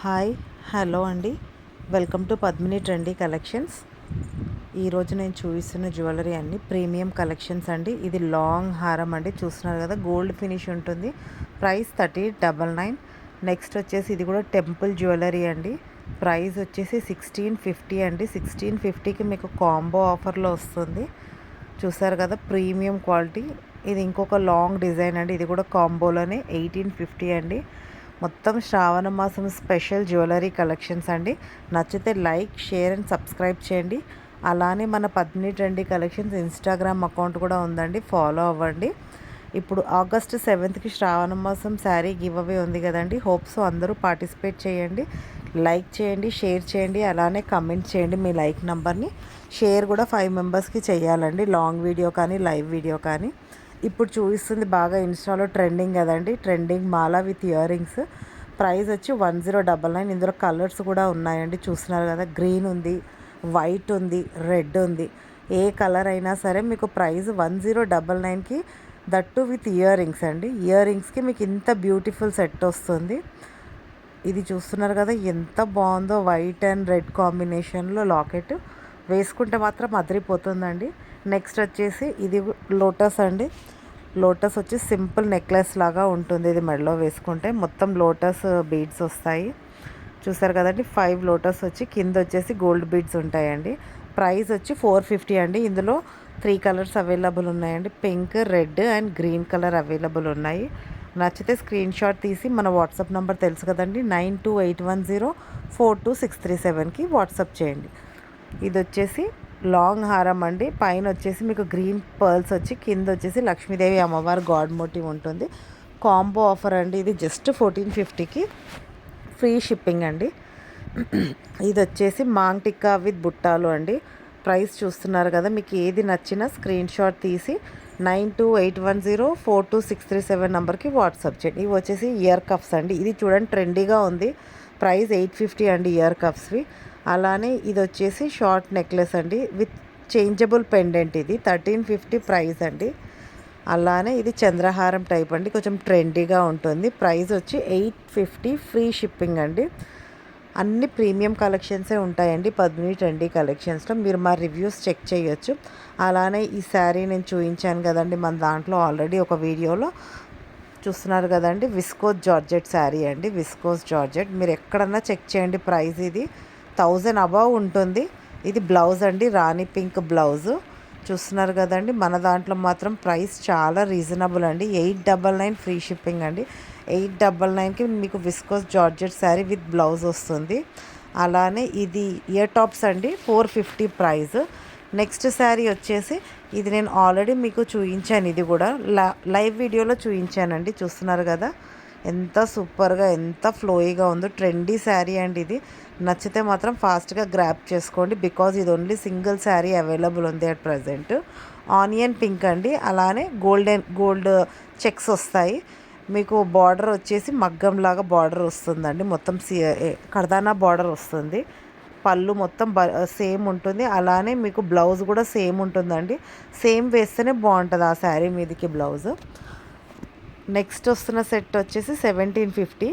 Hi hello అండి. Welcome to Padmini trendy collections. ఈరోజు నేను చూపిస్తున్న జ్యువెలరీ అన్ని ప్రీమియం కలెక్షన్స్ అండి. ఇది లాంగ్ హారం అండి, చూస్తున్నారు కదా, గోల్డ్ ఫినిష్ ఉంటుంది. ప్రైస్ 3099. నెక్స్ట్ వచ్చేసి ఇది కూడా టెంపుల్ జ్యువెలరీ అండి. ప్రైస్ వచ్చేసి 1650 అండి. 1650కి మీకు కాంబో ఆఫర్లో వస్తుంది. చూసారు కదా, ప్రీమియం క్వాలిటీ. ఇది ఇంకొక లాంగ్ డిజైన్ అండి, ఇది కూడా కాంబోలోనే 1850 అండి. మొత్తం శ్రావణ మాసం స్పెషల్ జ్యువెలరీ కలెక్షన్స్ అండి. నచ్చితే లైక్, షేర్ అండ్ సబ్స్క్రైబ్ చేయండి. అలానే మన Padmini trendy collections Instagram account కూడా ఉందండి, ఫాలో అవ్వండి. ఇప్పుడు ఆగస్ట్ 7కి శ్రావణ మాసం శారీ గివ్ అవే ఉంది కదండి. హోప్స్ అందరూ పార్టిసిపేట్ చేయండి. లైక్ చేయండి, షేర్ చేయండి, అలానే కమెంట్ చేయండి మీ లైక్ నెంబర్ని. షేర్ కూడా 5 మెంబర్స్కి చేయాలండి, లాంగ్ వీడియో కానీ లైవ్ వీడియో కానీ. ఇప్పుడు చూపిస్తుంది బాగా ఇన్స్టాలో ట్రెండింగ్ కదండి, trending Mala with ear rings. Price వచ్చి 1099. ఇందులో కలర్స్ కూడా ఉన్నాయండి, చూస్తున్నారు కదా. గ్రీన్ ఉంది, వైట్ ఉంది, రెడ్ ఉంది. ఏ కలర్ అయినా సరే మీకు ప్రైస్ 1099కి, దట్టు విత్ ఇయర్ రింగ్స్ అండి. ఇయర్ రింగ్స్కి మీకు ఇంత బ్యూటిఫుల్ సెట్ వస్తుంది. ఇది చూస్తున్నారు కదా, ఎంత బాగుందో, వైట్ అండ్ రెడ్ కాంబినేషన్లో లాకెట్ వేసుకుంటే మాత్రం అదిరిపోతుందండి. నెక్స్ట్ వచ్చేసి ఇది లోటస్ అండి. లోటస్ వచ్చి సింపుల్ నెక్లెస్ లాగా ఉంటుంది. ఇది మెడలో వేసుకుంటే మొత్తం లోటస్ బీడ్స్ వస్తాయి. చూసారు కదండి, 5 లోటస్ వచ్చి కింద వచ్చేసి గోల్డ్ బీడ్స్ ఉంటాయండి. ప్రైస్ వచ్చి 450 అండి. ఇందులో 3 కలర్స్ అవైలబుల్ ఉన్నాయండి, pink, red and green colour available ఉన్నాయి. నచ్చితే స్క్రీన్ షాట్ తీసి మన వాట్సాప్ నెంబర్ తెలుసు కదండి, 9281042637కి వాట్సాప్ చేయండి. ఇది వచ్చేసి లాంగ్ హారం అండి. పైన వచ్చేసి మీకు గ్రీన్ పర్ల్స్ వచ్చి, కింద వచ్చేసి లక్ష్మీదేవి అమ్మవారు గాడ్ మోటివ్ ఉంటుంది. కాంబో ఆఫర్ అండి. ఇది జస్ట్ 1450కి ఫ్రీ షిప్పింగ్ అండి. ఇది వచ్చేసి మాంగ్ టిక్కా విత్ బుట్టాలు అండి. ప్రైస్ చూస్తున్నారు కదా, మీకు ఏది నచ్చినా స్క్రీన్ షాట్ తీసి 9281042637 నెంబర్కి వాట్సాప్ చేయండి. ఇవి వచ్చేసి ఇయర్ కప్స్ అండి. ఇది చూడండి ట్రెండీగా ఉంది. ప్రైస్ 850 అండి ఇయర్ కప్స్వి. అలానే ఇది వచ్చేసి షార్ట్ నెక్లెస్ అండి విత్ చేంజబుల్ పెండెంట్. ఇది 1350 ప్రైస్ అండి. అలానే ఇది చంద్రహారం టైప్ అండి, కొంచెం ట్రెండీగా ఉంటుంది. ప్రైస్ వచ్చి 850 ఫ్రీ షిప్పింగ్ అండి. అన్ని ప్రీమియం కలెక్షన్సే ఉంటాయండి పద్మిని ట్రెండీ కలెక్షన్స్లో. మీరు మా రివ్యూస్ చెక్ చేయొచ్చు. అలానే ఈ శారీ నేను చూపించాను కదండి మన దాంట్లో ఆల్రెడీ ఒక వీడియోలో, చూస్తున్నారు కదండి, విస్కోస్ జార్జెట్ శారీ అండి. విస్కోస్ జార్జెట్ మీరు ఎక్కడన్నా చెక్ చేయండి, ప్రైస్ ఇది 1000 అబవ్ ఉంటుంది. ఇది బ్లౌజ్ అండి, రాణి పింక్ బ్లౌజ్. చూస్తున్నారు కదండి, మన దాంట్లో మాత్రం ప్రైస్ చాలా రీజనబుల్ అండి. 899 ఫ్రీ షిప్పింగ్ అండి. 899కి మీకు viscose georgette sari with blouse వస్తుంది. అలానే ఇది ఇయర్ టాప్స్ అండి, 450 ప్రైస్. నెక్స్ట్ శారీ వచ్చేసి ఇది నేను ఆల్రెడీ మీకు చూపించాను, ఇది కూడా లైవ్ వీడియోలో చూపించానండి. చూస్తున్నారు కదా, ఎంత సూపర్గా, ఎంత ఫ్లోయిగా ఉందో. ట్రెండీ శారీ అండి ఇది. నచ్చితే మాత్రం ఫాస్ట్గా గ్రాప్ చేసుకోండి, బికాజ్ ఇది ఓన్లీ సింగిల్ శారీ అవైలబుల్ ఉంది అట్ ప్రజెంట్. ఆనియన్ పింక్ అండి. అలానే గోల్డ్ చెక్స్ వస్తాయి మీకు. బార్డర్ వచ్చేసి మగ్గంలాగా బార్డర్ వస్తుందండి, మొత్తం కర్దానా బార్డర్ వస్తుంది. పళ్ళు మొత్తం సేమ్ ఉంటుంది. అలానే మీకు బ్లౌజ్ కూడా సేమ్ ఉంటుందండి. సేమ్ వేస్తేనే బాగుంటుంది ఆ శారీ మీదకి బ్లౌజ్. నెక్స్ట్ వస్తున్న సెట్ వచ్చేసి 1750.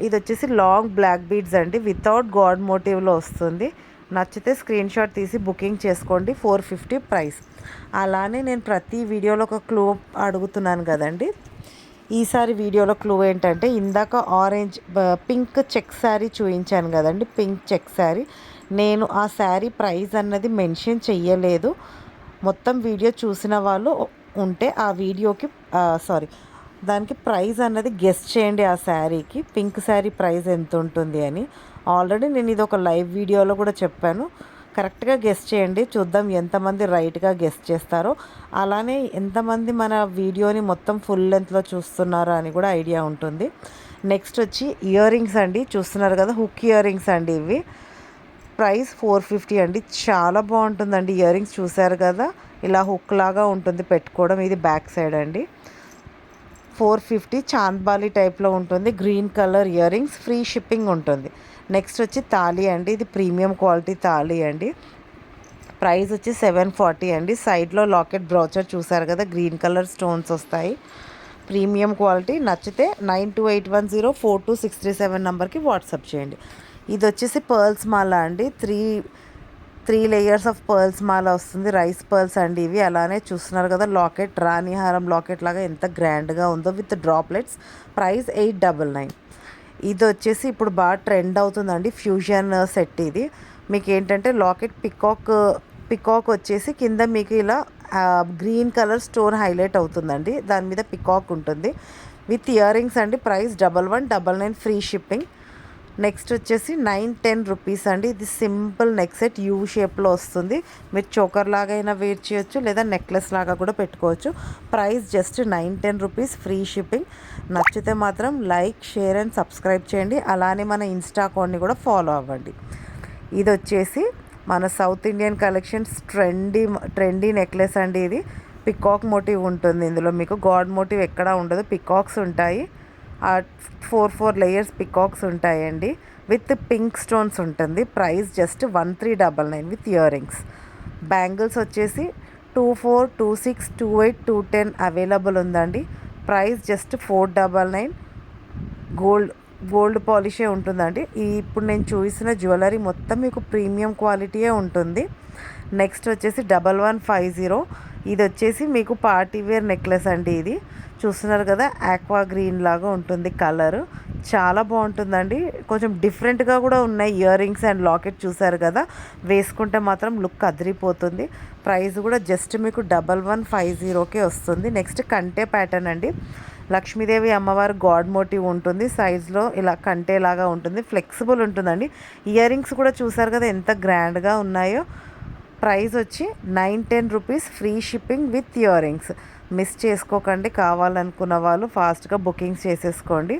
ఇది వచ్చేసి లాంగ్ బ్లాక్ బీడ్స్ అండి, వితౌట్ గాడ్ మోటివ్లో వస్తుంది. నచ్చితే స్క్రీన్ షాట్ తీసి బుకింగ్ చేసుకోండి. 450 ప్రైస్. అలానే నేను ప్రతి వీడియోలో ఒక క్లూ అడుగుతున్నాను కదండి. ఈసారి వీడియోలో క్లూ ఏంటంటే, ఇందాక ఆరెంజ్ పింక్ చెక్ శారీ చూపించాను కదండి, పింక్ చెక్ శారీ. నేను ఆ శారీ ప్రైస్ అన్నది మెన్షన్ చెయ్యలేదు. మొత్తం వీడియో చూసిన వాళ్ళు ఉంటే ఆ వీడియోకి దానికి ప్రైస్ అన్నది గెస్ చేయండి. ఆ శారీకి పింక్ శారీ ప్రైస్ ఎంత ఉంటుంది అని ఆల్రెడీ నేను ఇది ఒక లైవ్ వీడియోలో కూడా చెప్పాను. కరెక్ట్గా గెస్ చేయండి, చూద్దాం ఎంతమంది రైట్గా గెస్ చేస్తారో. అలానే ఎంతమంది మన వీడియోని మొత్తం ఫుల్ లెంత్లో చూస్తున్నారో అని కూడా ఐడియా ఉంటుంది. నెక్స్ట్ వచ్చి ఇయర్ రింగ్స్ అండి. చూస్తున్నారు కదా, హుక్ ఇయర్ రింగ్స్ అండి ఇవి. ప్రైస్ 450 అండి. చాలా బాగుంటుందండి ఇయర్ రింగ్స్. చూసారు కదా, ఇలా హుక్ లాగా ఉంటుంది పెట్టుకోవడం. ఇది బ్యాక్ సైడ్ అండి. 450 చాంద్బాలి టైప్లో ఉంటుంది. Green colour ear rings, free shipping ఉంటుంది. నెక్స్ట్ వచ్చి తాళి అండి. ఇది ప్రీమియం క్వాలిటీ తాళి అండి. ప్రైస్ వచ్చి 740 అండి. సైడ్లో లాకెట్ బ్రౌచర్ చూసారు కదా, గ్రీన్ కలర్ స్టోన్స్ వస్తాయి. Premium quality. నచ్చితే 9281042637 నెంబర్కి వాట్సాప్ చేయండి. ఇది వచ్చేసి పర్ల్స్ మాల అండి. త్రీ లేయర్స్ ఆఫ్ పర్ల్స్ మాల వస్తుంది. రైస్ పర్ల్స్ అండి ఇవి. అలానే చూస్తున్నారు కదా లాకెట్, రాణిహారం లాకెట్ లాగా ఎంత గ్రాండ్గా ఉందో విత్ డ్రాప్లెట్స్. ప్రైస్ 899. ఇది వచ్చేసి ఇప్పుడు బాగా ట్రెండ్ అవుతుందండి, ఫ్యూజన్ సెట్. ఇది మీకు ఏంటంటే లాకెట్ పికాక్ వచ్చేసి కింద మీకు ఇలా గ్రీన్ కలర్ స్టోన్ హైలైట్ అవుతుందండి, దాని మీద పికాక్ ఉంటుంది విత్ ఇయర్ రింగ్స్ అండి. Price 1199 free shipping. నెక్స్ట్ వచ్చేసి 910 రూపీస్ అండి. ఇది సింపుల్ నెక్ సెట్ యూ షేప్లో వస్తుంది. మీరు చోకర్ లాగా అయినా వేర్ చేయొచ్చు, లేదా నెక్లెస్ లాగా కూడా పెట్టుకోవచ్చు. Price just 910 rupees free shipping. నచ్చితే మాత్రం లైక్, షేర్ అండ్ సబ్స్క్రైబ్ చేయండి. అలానే మన ఇన్స్టా అకౌంట్ని కూడా ఫాలో అవ్వండి. ఇది వచ్చేసి మన south Indian collections trendy necklace అండి. ఇది పికాక్ మోటివ్ ఉంటుంది ఇందులో, మీకు గాడ్ మోటివ్ ఎక్కడా ఉండదు, పికాక్స్ ఉంటాయి. 4 లేయర్స్ పికాక్స్ ఉంటాయండి విత్ పింక్ స్టోన్స్ ఉంటుంది. Price just 1399 with ear rings. Bangles వచ్చేసి 24, 26, 28, 210 అవైలబుల్ ఉందండి. Price just 499. గోల్డ్ పాలిషే ఉంటుందండి. ఇప్పుడు నేను చూసిన జ్యువెలరీ మొత్తం మీకు ప్రీమియం క్వాలిటీయే ఉంటుంది. నెక్స్ట్ వచ్చేసి 1150. ఇది వచ్చేసి మీకు పార్టీ వేర్ నెక్లెస్ అండి. ఇది చూస్తున్నారు కదా, ఆక్వా గ్రీన్ లాగా ఉంటుంది కలర్, చాలా బాగుంటుందండి. కొంచెం డిఫరెంట్గా కూడా ఉన్నాయి ఇయర్ రింగ్స్ అండ్ లాకెట్. చూసారు కదా, వేసుకుంటే మాత్రం లుక్ అదిరిపోతుంది. ప్రైస్ కూడా జస్ట్ మీకు 1150కే వస్తుంది. నెక్స్ట్ కంటే ప్యాటర్న్ అండి. లక్ష్మీదేవి అమ్మవారు గాడ్ మోటివ్ ఉంటుంది, సైజ్లో ఇలా కంటేలాగా ఉంటుంది, ఫ్లెక్సిబుల్ ఉంటుందండి. ఇయర్ రింగ్స్ కూడా చూసారు కదా ఎంత గ్రాండ్గా ఉన్నాయో. ప్రైస్ వచ్చి 910 rupees free shipping with ear rings. Miss చేసుకోకండి, కావాలనుకున్న వాళ్ళు ఫాస్ట్గా బుకింగ్స్ చేసేసుకోండి.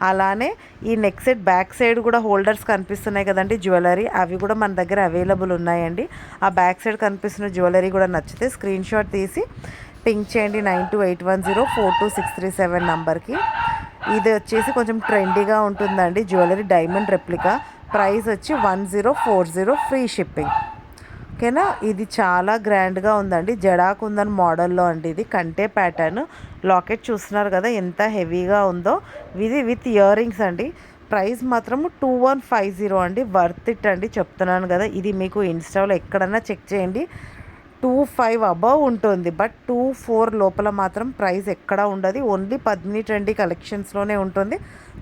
అలానే ఈ నెక్ సెట్ బ్యాక్ సైడ్ కూడా హోల్డర్స్ కనిపిస్తున్నాయి కదండి జ్యువెలరీ, అవి కూడా మన దగ్గర అవైలబుల్ ఉన్నాయండి. ఆ బ్యాక్ సైడ్ కనిపిస్తున్న జ్యువెలరీ కూడా నచ్చితే స్క్రీన్ షాట్ తీసి పింక్ చేయండి 9281042637 నెంబర్కి. ఇది వచ్చేసి కొంచెం ట్రెండీగా ఉంటుందండి జ్యువెలరీ, డైమండ్ రెప్లికా. ప్రైస్ వచ్చి 1040 ఫ్రీ షిప్పింగ్. ఓకేనా. ఇది చాలా గ్రాండ్గా ఉందండి, జడాకుందన్ మోడల్లో అండి. ఇది కంటే ప్యాటర్న్. లాకెట్ చూస్తున్నారు కదా ఎంత హెవీగా ఉందో. ఇది విత్ ఇయర్ రింగ్స్ అండి. ప్రైస్ మాత్రము 2150 అండి. వర్త్ ఇట్ అండి, చెప్తున్నాను కదా. ఇది మీకు ఇన్స్టాలో ఎక్కడన్నా చెక్ చేయండి, 25 అబవ్ ఉంటుంది. బట్ 24 లోపల మాత్రం ప్రైస్ ఎక్కడా ఉండదు. ఓన్లీ పద్మిని ట్రెండీ కలెక్షన్స్లోనే ఉంటుంది,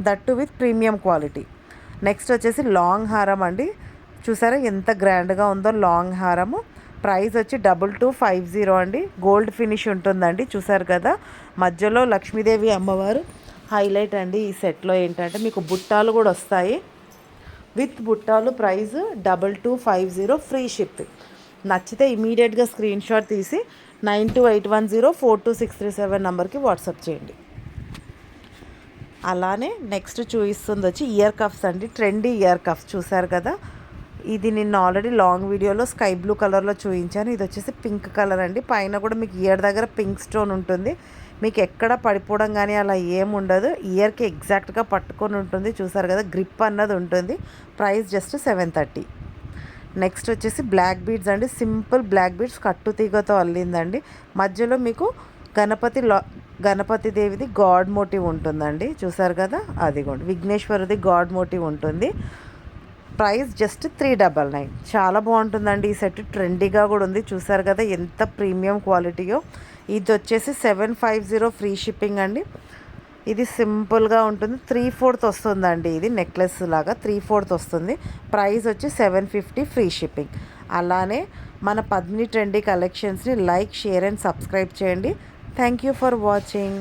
that with premium quality. Next వచ్చేసి లాంగ్ హారం అండి. చూసారా ఎంత గ్రాండ్గా ఉందో లాంగ్ హారము. ప్రైస్ వచ్చి 2250 అండి. గోల్డ్ ఫినిష్ ఉంటుందండి. చూసారు కదా, మధ్యలో లక్ష్మీదేవి అమ్మవారు హైలైట్ అండి. ఈ సెట్లో ఏంటంటే మీకు బుట్టాలు కూడా వస్తాయి, విత్ బుట్టాలు. Price 2250 free shipping. నచ్చితే ఇమీడియట్గా స్క్రీన్ షాట్ తీసి 9281042637 నెంబర్కి వాట్సాప్ చేయండి. అలానే నెక్స్ట్ చూపిస్తుంది వచ్చి ఇయర్ కఫ్స్ అండి. ట్రెండీ ఇయర్ కఫ్స్ చూసారు కదా. ఇది నిన్న ఆల్రెడీ లాంగ్ వీడియోలో స్కై బ్లూ కలర్లో చూపించాను. ఇది వచ్చేసి పింక్ కలర్ అండి. పైన కూడా మీకు ఇయర్ దగ్గర పింక్ స్టోన్ ఉంటుంది. మీకు ఎక్కడ పడిపోవడం కానీ అలా ఏముండదు, ఇయర్కి ఎగ్జాక్ట్గా పట్టుకొని ఉంటుంది. చూసారు కదా, గ్రిప్ అన్నది ఉంటుంది. Price just 730. నెక్స్ట్ వచ్చేసి బ్లాక్ బీడ్స్ అండి. సింపుల్ బ్లాక్ బీడ్స్ కట్టు తీగతో అల్లిందండి. మధ్యలో మీకు గణపతి దేవిది గాడ్ మోటివ్ ఉంటుందండి. చూసారు కదా, అదిగోండి విఘ్నేశ్వరుది గాడ్ మోటివ్ ఉంటుంది. Price just 399. చాలా బాగుంటుందండి ఈ సెట్, ట్రెండీగా కూడా ఉంది. చూసారు కదా ఎంత ప్రీమియం క్వాలిటీయో. ఇది వచ్చేసి 750 ఫ్రీ షిప్పింగ్ అండి. ఇది సింపుల్గా ఉంటుంది, 3/4 వస్తుందండి. ఇది నెక్లెస్ లాగా 3/4 వస్తుంది. ప్రైస్ వచ్చి 750 ఫ్రీ షిప్పింగ్. అలానే మన పద్మిని ట్రెండీ కలెక్షన్స్ని లైక్, షేర్ అండ్ సబ్స్క్రైబ్ చేయండి. Thank you for watching.